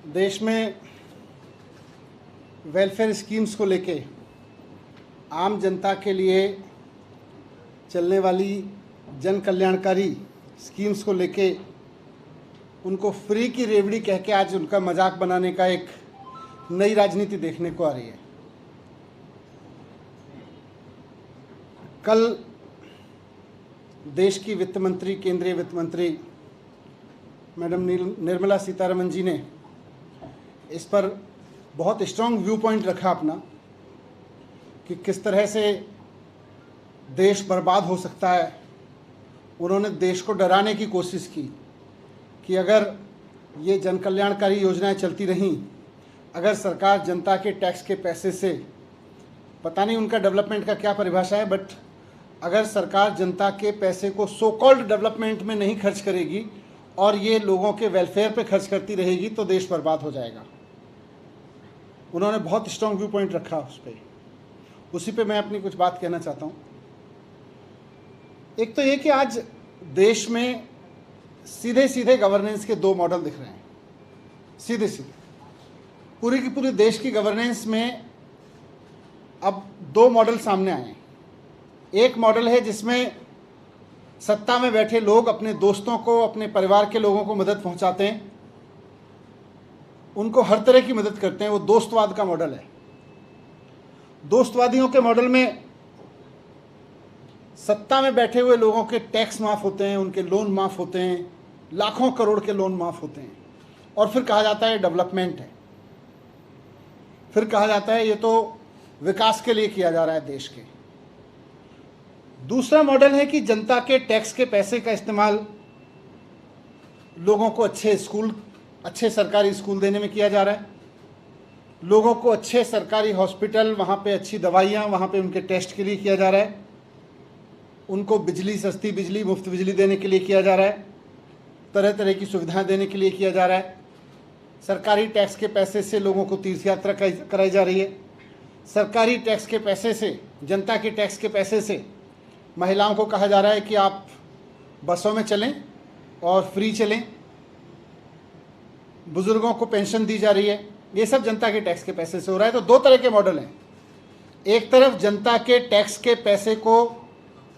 देश में welfare schemes को लेके आम जनता के लिए चलने वाली जन कल्याणकारी स्कीम्स को लेके उनको फ्री की रेवड़ी कह के आज उनका मजाक बनाने का एक नई राजनीति देखने को आ रही है। कल देश की वित्त मंत्री, केंद्रीय वित्त मंत्री मैडम निर्मला सीतारमण जी ने इस पर बहुत स्ट्रांग व्यू पॉइंट रखा अपना कि किस तरह से देश बर्बाद हो सकता है। उन्होंने देश को डराने की कोशिश की कि अगर ये जन कल्याणकारी योजनाएं चलती रहीं, अगर सरकार जनता के टैक्स के पैसे से, पता नहीं उनका डेवलपमेंट का क्या परिभाषा है, बट अगर सरकार जनता के पैसे को सो कॉल्ड डेवलपमेंट में नहीं खर्च करेगी और ये लोगों के वेलफेयर पे खर्च करती रहेगी तो देश बर्बाद हो जाएगा। उन्होंने बहुत स्ट्रांग व्यू पॉइंट रखा उस पर, उसी पे मैं अपनी कुछ बात कहना चाहता हूँ। एक तो ये कि आज देश में सीधे सीधे गवर्नेंस के दो मॉडल दिख रहे हैं। सीधे सीधे पूरी की पूरी देश की गवर्नेंस में अब दो मॉडल सामने आए हैं। एक मॉडल है जिसमें सत्ता में बैठे लोग अपने दोस्तों को, अपने परिवार के लोगों को मदद पहुंचाते हैं, उनको हर तरह की मदद करते हैं। वो दोस्तवाद का मॉडल है। दोस्तवादियों के मॉडल में सत्ता में बैठे हुए लोगों के टैक्स माफ़ होते हैं, उनके लोन माफ़ होते हैं, लाखों करोड़ के लोन माफ़ होते हैं, और फिर कहा जाता है डेवलपमेंट है। फिर कहा जाता है ये तो विकास के लिए किया जा रहा है देश के। दूसरा मॉडल है कि जनता के टैक्स के पैसे का इस्तेमाल लोगों को अच्छे सरकारी स्कूल देने में किया जा रहा है, लोगों को अच्छे सरकारी हॉस्पिटल, वहाँ पे अच्छी दवाइयाँ, वहाँ पे उनके टेस्ट के लिए किया जा रहा है, उनको बिजली, सस्ती बिजली, मुफ्त बिजली देने के लिए किया जा रहा है, तरह तरह की सुविधाएं देने के लिए किया जा रहा है। सरकारी टैक्स के पैसे से लोगों को तीर्थ यात्रा कराई जा रही है। सरकारी टैक्स के पैसे से, जनता के टैक्स के पैसे से महिलाओं को कहा जा रहा है कि आप बसों में चलें और फ्री चलें। बुजुर्गों को पेंशन दी जा रही है। ये सब जनता के टैक्स के पैसे से हो रहा है। तो दो तरह के मॉडल हैं। एक तरफ जनता के टैक्स के पैसे को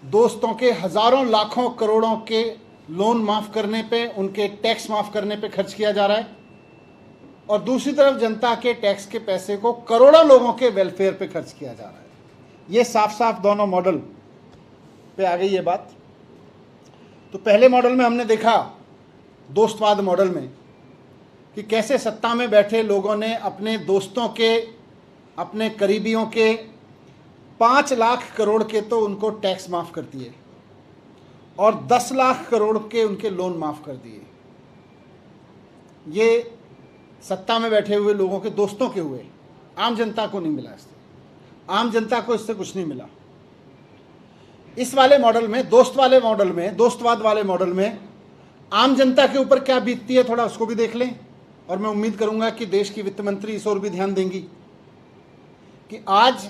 दोस्तों के हजारों लाखों करोड़ों के लोन माफ़ करने पे, उनके टैक्स माफ़ करने पे खर्च किया जा रहा है, और दूसरी तरफ जनता के टैक्स के पैसे को करोड़ों लोगों के वेलफेयर पे खर्च किया जा रहा है। ये साफ साफ दोनों मॉडल पे आ गई ये बात। तो पहले मॉडल में हमने देखा, दोस्तवाद मॉडल में, कि कैसे सत्ता में बैठे लोगों ने अपने दोस्तों के, अपने करीबियों के 5 लाख करोड़ के तो उनको टैक्स माफ़ कर दिए और 10 लाख करोड़ के उनके लोन माफ़ कर दिए। ये सत्ता में बैठे हुए लोगों के दोस्तों के हुए, आम जनता को नहीं मिला। इससे आम जनता को इससे कुछ नहीं मिला। इस वाले मॉडल में, दोस्तवाद वाले मॉडल में आम जनता के ऊपर क्या बीतती है, थोड़ा उसको भी देख लें। और मैं उम्मीद करूंगा कि देश की वित्त मंत्री इस ओर भी ध्यान देंगी कि आज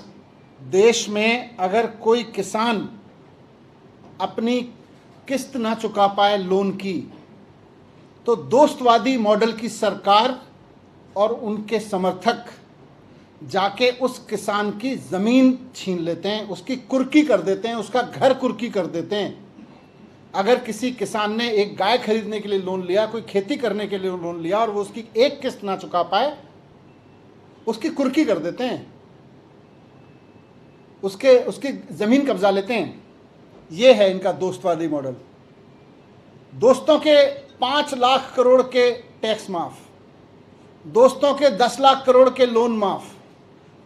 देश में अगर कोई किसान अपनी किस्त ना चुका पाए लोन की, तो दोस्तवादी मॉडल की सरकार और उनके समर्थक जाके उस किसान की ज़मीन छीन लेते हैं, उसकी कुर्की कर देते हैं, उसका घर कुर्की कर देते हैं। अगर किसी किसान ने एक गाय खरीदने के लिए लोन लिया, कोई खेती करने के लिए लोन लिया, और वो उसकी एक किस्त ना चुका पाए, उसकी कुर्की कर देते हैं, उसकी ज़मीन कब्जा लेते हैं। ये है इनका दोस्तवादी मॉडल। दोस्तों के 5 लाख करोड़ के टैक्स माफ़, दोस्तों के 10 लाख करोड़ के लोन माफ़,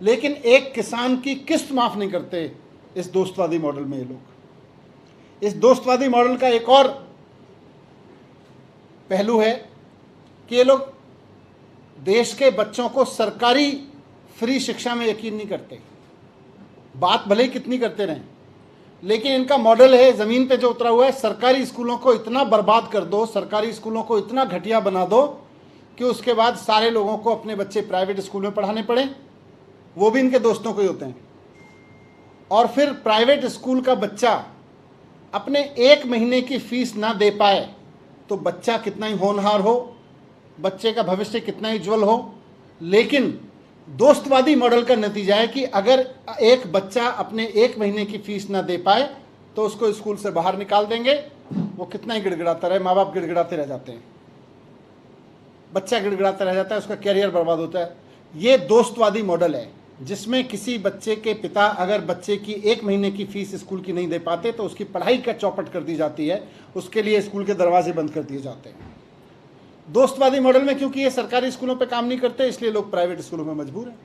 लेकिन एक किसान की किस्त माफ़ नहीं करते इस दोस्तवादी मॉडल में ये लोग। इस दोस्तवादी मॉडल का एक और पहलू है कि ये लोग देश के बच्चों को सरकारी फ्री शिक्षा में यकीन नहीं करते। बात भले ही कितनी करते रहें, लेकिन इनका मॉडल है ज़मीन पे जो उतरा हुआ है, सरकारी स्कूलों को इतना बर्बाद कर दो, सरकारी स्कूलों को इतना घटिया बना दो कि उसके बाद सारे लोगों को अपने बच्चे प्राइवेट स्कूल में पढ़ाने पड़े, वो भी इनके दोस्तों को ही होते हैं। और फिर प्राइवेट स्कूल का बच्चा अपने 1 महीने की फीस ना दे पाए तो बच्चा कितना ही होनहार हो, बच्चे का भविष्य कितना उज्जवल हो, लेकिन दोस्तवादी मॉडल का नतीजा है कि अगर एक बच्चा अपने 1 महीने की फीस ना दे पाए तो उसको स्कूल से बाहर निकाल देंगे। वो कितना ही गिड़गिड़ाता रहे, माँ बाप गिड़गिड़ाते रह जाते हैं, बच्चा गिड़गिड़ाता रह जाता है, उसका कैरियर बर्बाद होता है। ये दोस्तवादी मॉडल है जिसमें किसी बच्चे के पिता अगर बच्चे की 1 महीने की फीस स्कूल की नहीं दे पाते तो उसकी पढ़ाई का चौपट कर दी जाती है, उसके लिए स्कूल के दरवाजे बंद कर दिए जाते हैं। दोस्तवादी मॉडल में क्योंकि ये सरकारी स्कूलों पे काम नहीं करते इसलिए लोग प्राइवेट स्कूलों में मजबूर हैं।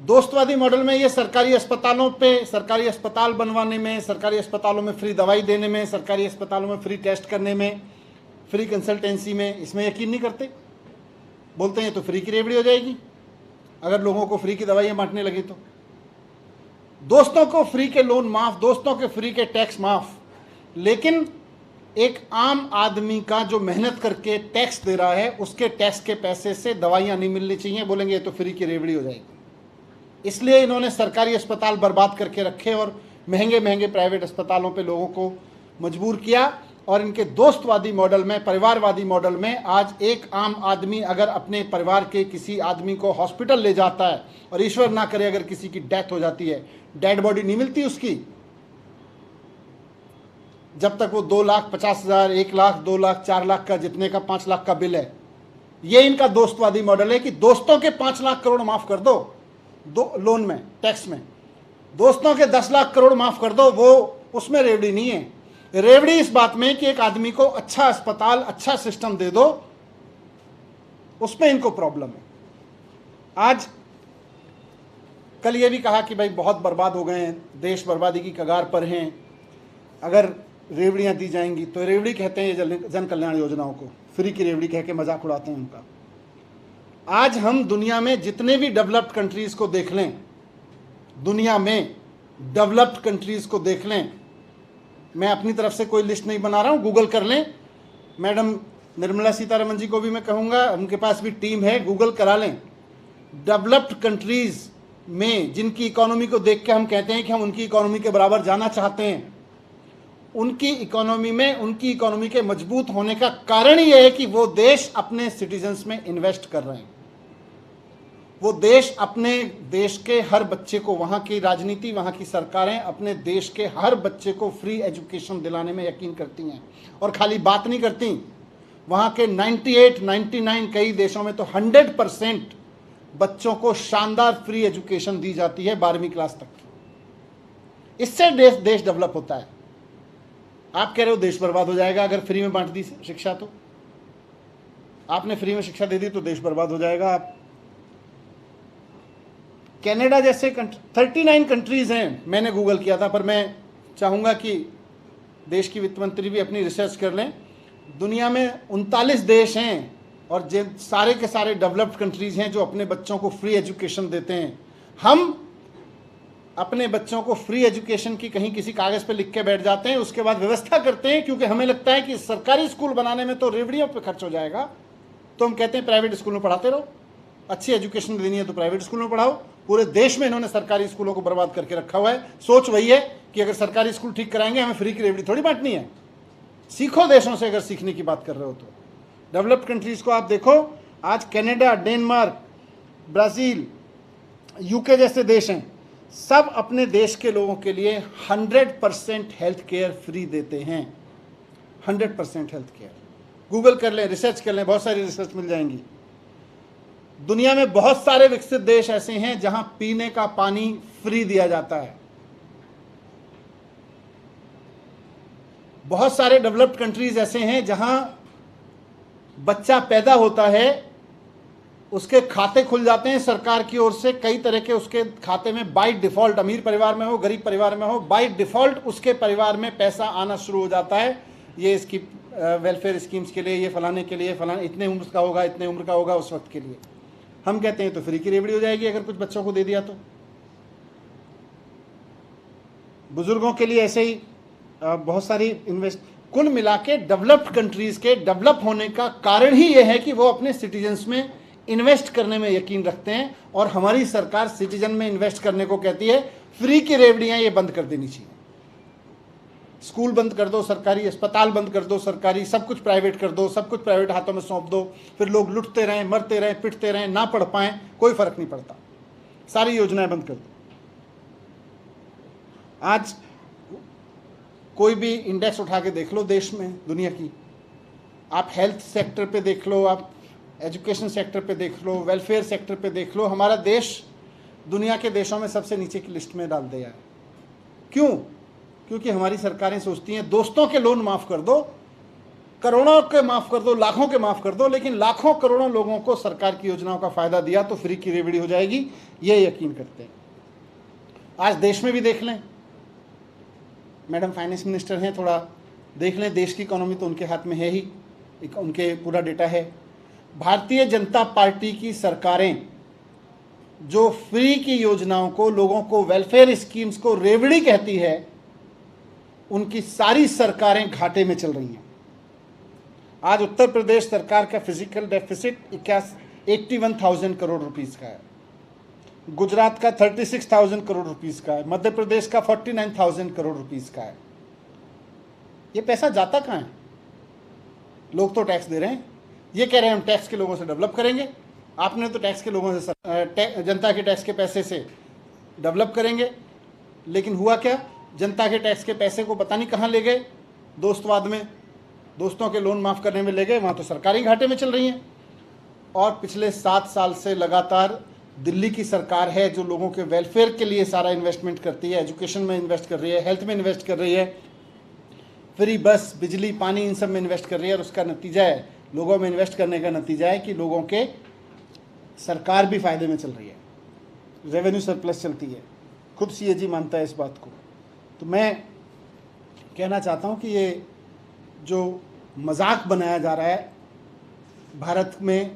दोस्तवादी मॉडल में ये सरकारी अस्पतालों पे, सरकारी अस्पताल बनवाने में, सरकारी अस्पतालों में फ्री दवाई देने में, सरकारी अस्पतालों में फ्री टेस्ट करने में, फ्री कंसल्टेंसी में, इसमें यकीन नहीं करते। बोलते हैं तो फ्री की रेवड़ी हो जाएगी अगर लोगों को फ्री की दवाइयाँ बांटने लगी तो। दोस्तों को फ्री के लोन माफ, दोस्तों के फ्री के टैक्स माफ, लेकिन एक आम आदमी का जो मेहनत करके टैक्स दे रहा है उसके टैक्स के पैसे से दवाइयाँ नहीं मिलनी चाहिए, बोलेंगे ये तो फ्री की रेवड़ी हो जाएगी। इसलिए इन्होंने सरकारी अस्पताल बर्बाद करके रखे और महंगे महंगे प्राइवेट अस्पतालों पे लोगों को मजबूर किया। और इनके दोस्तवादी मॉडल में, परिवारवादी मॉडल में, आज एक आम आदमी अगर अपने परिवार के किसी आदमी को हॉस्पिटल ले जाता है और ईश्वर ना करे अगर किसी की डेथ हो जाती है, डेड बॉडी नहीं मिलती उसकी जब तक वो 2,50,000, 1 लाख, 2 लाख, 4 लाख का, जितने का 5 लाख का बिल है। ये इनका दोस्तवादी मॉडल है कि दोस्तों के 5 लाख करोड़ माफ कर दो लोन में, टैक्स में, दोस्तों के 10 लाख करोड़ माफ कर दो, वो उसमें रेवड़ी नहीं है। रेवड़ी इस बात में कि एक आदमी को अच्छा अस्पताल, अच्छा सिस्टम दे दो, उसमें इनको प्रॉब्लम है। आज कल ये भी कहा कि भाई बहुत बर्बाद हो गए हैं, देश बर्बादी की कगार पर हैं, अगर रेवड़ियाँ दी जाएंगी तो। रेवड़ी कहते हैं ये जन कल्याण योजनाओं को, फ्री की रेवड़ी कह के मजाक उड़ाते हैं उनका। आज हम दुनिया में जितने भी डेवलप्ड कंट्रीज़ को देख लें, दुनिया में डेवलप्ड कंट्रीज़ को देख लें, मैं अपनी तरफ से कोई लिस्ट नहीं बना रहा हूँ, गूगल कर लें। मैडम निर्मला सीतारमण जी को भी मैं कहूँगा, उनके पास भी टीम है, गूगल करा लें। डेवलप्ड कंट्रीज़ में जिनकी इकोनॉमी को देख के हम कहते हैं कि हम उनकी इकोनॉमी के बराबर जाना चाहते हैं, उनकी इकोनॉमी में, उनकी इकोनॉमी के मजबूत होने का कारण यह है कि वो देश अपने सिटीजन्स में इन्वेस्ट कर रहे हैं। वो देश अपने देश के हर बच्चे को, वहाँ की राजनीति, वहाँ की सरकारें अपने देश के हर बच्चे को फ्री एजुकेशन दिलाने में यकीन करती हैं। और खाली बात नहीं करती, वहाँ के 98, 99, कई देशों में तो 100% बच्चों को शानदार फ्री एजुकेशन दी जाती है 12वीं क्लास तक। इससे देश डेवलप होता है। आप कह रहे हो देश बर्बाद हो जाएगा अगर फ्री में बांट दी शिक्षा, तो आपने फ्री में शिक्षा दे दी तो देश बर्बाद हो जाएगा। आप कनाडा जैसे 39 कंट्रीज़ हैं, मैंने गूगल किया था, पर मैं चाहूँगा कि देश की वित्त मंत्री भी अपनी रिसर्च कर लें। दुनिया में 39 देश हैं और जो सारे के सारे डेवलप्ड कंट्रीज़ हैं जो अपने बच्चों को फ्री एजुकेशन देते हैं। हम अपने बच्चों को फ्री एजुकेशन की कहीं किसी कागज़ पे लिख के बैठ जाते हैं, उसके बाद व्यवस्था करते हैं, क्योंकि हमें लगता है कि सरकारी स्कूल बनाने में तो रेवड़ियों पे खर्च हो जाएगा, तो हम कहते हैं प्राइवेट स्कूल में पढ़ाते रहो। अच्छी एजुकेशन देनी है तो प्राइवेट स्कूल में पढ़ाओ। पूरे देश में इन्होंने सरकारी स्कूलों को बर्बाद करके रखा हुआ है। सोच वही है कि अगर सरकारी स्कूल ठीक कराएंगे, हमें फ्री की रेवड़ी थोड़ी बांटनी है। सीखो देशों से, अगर सीखने की बात कर रहे हो तो। डेवलप्ड कंट्रीज़ को आप देखो, आज कनाडा, डेनमार्क, ब्राज़ील, यूके जैसे देश हैं, सब अपने देश के लोगों के लिए 100% हेल्थ केयर फ्री देते हैं। 100% हेल्थ केयर। गूगल कर लें, रिसर्च कर लें, बहुत सारी रिसर्च मिल जाएंगी। दुनिया में बहुत सारे विकसित देश ऐसे हैं जहां पीने का पानी फ्री दिया जाता है। बहुत सारे डेवलप्ड कंट्रीज ऐसे हैं जहां बच्चा पैदा होता है, उसके खाते खुल जाते हैं सरकार की ओर से, कई तरह के उसके खाते में बाय डिफॉल्ट, अमीर परिवार में हो, गरीब परिवार में हो, बाय डिफॉल्ट उसके परिवार में पैसा आना शुरू हो जाता है। ये इसकी वेलफेयर स्कीम्स के लिए, ये फलाने के लिए, फलाने इतने उम्र का होगा, इतने उम्र का होगा उस वक्त के लिए। हम कहते हैं तो फ्री की रेवड़ी हो जाएगी अगर कुछ बच्चों को दे दिया तो। बुजुर्गों के लिए ऐसे ही बहुत सारी इन्वेस्ट। कुल मिला के डेवलप्ड कंट्रीज के डेवलप होने का कारण ही यह है कि वो अपने सिटीजन्स में इन्वेस्ट करने में यकीन रखते हैं, और हमारी सरकार सिटीजन में इन्वेस्ट करने को कहती है। फ्री की रेवड़ियां ये बंद कर देनी चाहिए। स्कूल बंद कर दो सरकारी, अस्पताल बंद कर दो सरकारी, सब कुछ प्राइवेट कर दो, सब कुछ प्राइवेट हाथों में सौंप दो, फिर लोग लुटते रहें, मरते रहें, पिटते रहें, ना पढ़ पाएं, कोई फर्क नहीं पड़ता। सारी योजनाएं बंद कर दो। आज कोई भी इंडेक्स उठा के देख लो देश में, दुनिया की, आप हेल्थ सेक्टर पे देख लो, आप एजुकेशन सेक्टर पे देख लो, वेलफेयर सेक्टर पे देख लो, हमारा देश दुनिया के देशों में सबसे नीचे की लिस्ट में डाल दिया है। क्यों? क्योंकि हमारी सरकारें सोचती हैं दोस्तों के लोन माफ़ कर दो, करोड़ों के माफ़ कर दो, लाखों के माफ़ कर दो, लेकिन लाखों करोड़ों लोगों को सरकार की योजनाओं का फ़ायदा दिया तो फ्री की रेवड़ी हो जाएगी, ये यकीन करते हैं। आज देश में भी देख लें, मैडम फाइनेंस मिनिस्टर हैं, थोड़ा देख लें, देश की इकोनॉमी तो उनके हाथ में है ही, उनके पूरा डेटा है। भारतीय जनता पार्टी की सरकारें जो फ्री की योजनाओं को, लोगों को, वेलफेयर स्कीम्स को रेवड़ी कहती है, उनकी सारी सरकारें घाटे में चल रही हैं। आज उत्तर प्रदेश सरकार का फिजिकल डेफिसिट 81,000 करोड़ रुपीस का है, गुजरात का 36,000 करोड़ रुपीस का है, मध्य प्रदेश का 49,000 करोड़ रुपीस का है। ये पैसा जाता कहाँ है? लोग तो टैक्स दे रहे हैं, ये कह रहे हैं हम टैक्स के लोगों से डेवलप करेंगे। आपने तो टैक्स के लोगों से, जनता के टैक्स के पैसे से डेवलप करेंगे, लेकिन हुआ क्या? जनता के टैक्स के पैसे को पता नहीं कहाँ ले गए, दोस्तवाद में, दोस्तों के लोन माफ़ करने में ले गए, वहाँ तो सरकारी घाटे में चल रही हैं। और पिछले 7 साल से लगातार दिल्ली की सरकार है जो लोगों के वेलफेयर के लिए सारा इन्वेस्टमेंट करती है, एजुकेशन में इन्वेस्ट कर रही है, हेल्थ में इन्वेस्ट कर रही है, फ्री बस, बिजली, पानी, इन सब में इन्वेस्ट कर रही है। और उसका नतीजा है, लोगों में इन्वेस्ट करने का नतीजा है कि लोगों के सरकार भी फ़ायदे में चल रही है, रेवेन्यू सरप्लस चलती है। खुद सीएजी मानता है इस बात को। तो मैं कहना चाहता हूँ कि ये जो मजाक बनाया जा रहा है भारत में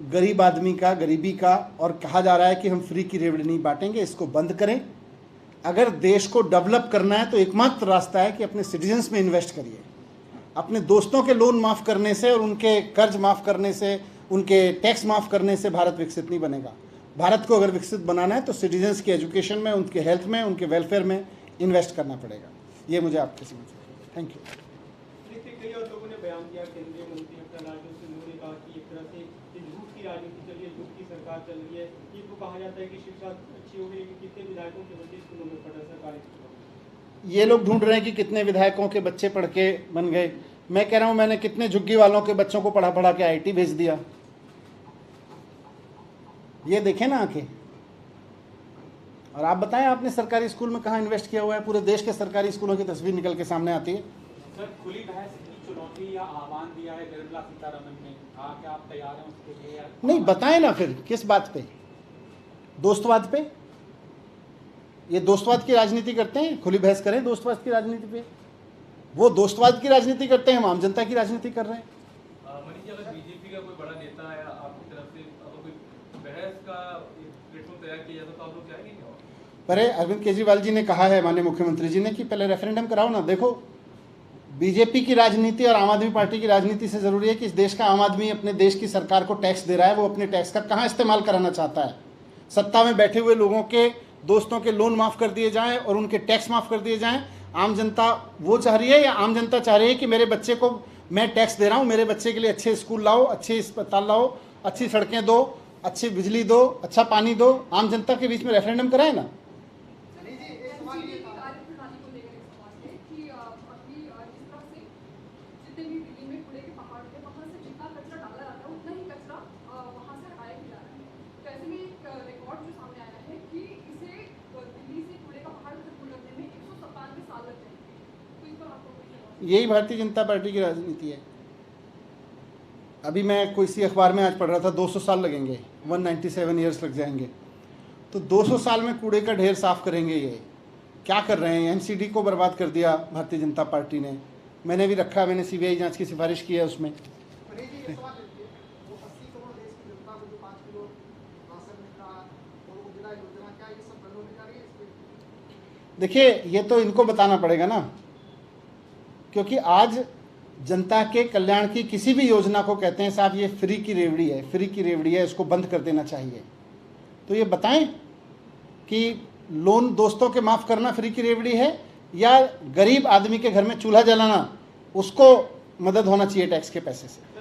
गरीब आदमी का, गरीबी का, और कहा जा रहा है कि हम फ्री की रेवड़ी नहीं बांटेंगे, इसको बंद करें। अगर देश को डेवलप करना है तो एकमात्र रास्ता है कि अपने सिटीजन्स में इन्वेस्ट करिए। अपने दोस्तों के लोन माफ़ करने से और उनके कर्ज माफ़ करने से, उनके टैक्स माफ़ करने से भारत विकसित नहीं बनेगा। भारत को अगर विकसित बनाना है तो सिटीजन्स की एजुकेशन में, उनके हेल्थ में, उनके वेलफेयर में इन्वेस्ट करना पड़ेगा। ये मुझे आपके समझ है। Thank you. कई और लोगों ने बयान दिया, केंद्रीय मंत्री राजनाथ सिंह ने कहा कि एक तरह से झूठ की राजनीति चल रही है, झूठ की सरकार चल रही है। ये तो कहा जाता है कि शिक्षा अच्छी हो गई, कितने विधायकों के बच्चे स्कूलों में पढ़ रहे, सरकारी स्कूलों में। ये लोग ढूंढ रहे हैं कि कितने विधायकों के बच्चे पढ़ के बन गए। मैं कह रहा हूँ मैंने कितने झुग्गी वालों के बच्चों को पढ़ा पढ़ा के आईटी भेज दिया। ये देखें ना आके। और आप बताएं आपने सरकारी स्कूल में कहाँ इन्वेस्ट किया हुआ है? पूरे देश के सरकारी स्कूलों की तस्वीर निकल के सामने आती है। सर, खुली बहस की चुनौती या आह्वान दिया है निर्मला सीतारमण ने, कहा कि आप तैयार हैं उसके लिए? नहीं, बताएं ना फिर किस बात पे? दोस्तवाद पे? ये दोस्तवाद की राजनीति करते हैं? खुली बहस करें दोस्तवाद की राजनीति पे। वो दोस्तवाद की राजनीति करते हैं, हम आम जनता की राजनीति कर रहे हैं। मनीष जी, अगर बीजेपी का कोई बड़ा नेता है आपकी तरफ से, अगर कोई बहस का प्लेटफॉर्म तैयार किया जाता तो आप लोग जाएंगे क्या? पर अरविंद केजरीवाल जी ने कहा है, माननीय मुख्यमंत्री जी ने, कि पहले रेफरेंडम कराओ ना। देखो, बीजेपी की राजनीति और आम आदमी पार्टी की राजनीति से ज़रूरी है कि इस देश का आम आदमी अपने देश की सरकार को टैक्स दे रहा है, वो अपने टैक्स का कहाँ इस्तेमाल कराना चाहता है। सत्ता में बैठे हुए लोगों के, दोस्तों के लोन माफ़ कर दिए जाएं और उनके टैक्स माफ़ कर दिए जाएं। आम जनता वो चाह रही है, या आम जनता चाह रही है कि मेरे बच्चे को मैं टैक्स दे रहा हूँ, मेरे बच्चे के लिए अच्छे स्कूल लाओ, अच्छे अस्पताल लाओ, अच्छी सड़कें दो, अच्छी बिजली दो, अच्छा पानी दो। आम जनता के बीच में रेफरेंडम कराए ना। यही भारतीय जनता पार्टी की राजनीति है। अभी मैं कोई सी अखबार में आज पढ़ रहा था 200 साल लगेंगे, 197 ईयर्स लग जाएंगे। तो 200 साल में कूड़े का ढेर साफ करेंगे। ये क्या कर रहे हैं? एनसीडी को बर्बाद कर दिया भारतीय जनता पार्टी ने। मैंने भी रखा, मैंने सीबीआई जांच की सिफारिश की है उसमें। देखिए, ये तो इनको बताना पड़ेगा ना, क्योंकि आज जनता के कल्याण की किसी भी योजना को कहते हैं साहब ये फ्री की रेवड़ी है, फ्री की रेवड़ी है, इसको बंद कर देना चाहिए। तो ये बताएं कि लोन दोस्तों के माफ़ करना फ्री की रेवड़ी है, या गरीब आदमी के घर में चूल्हा जलाना, उसको मदद होना चाहिए टैक्स के पैसे से।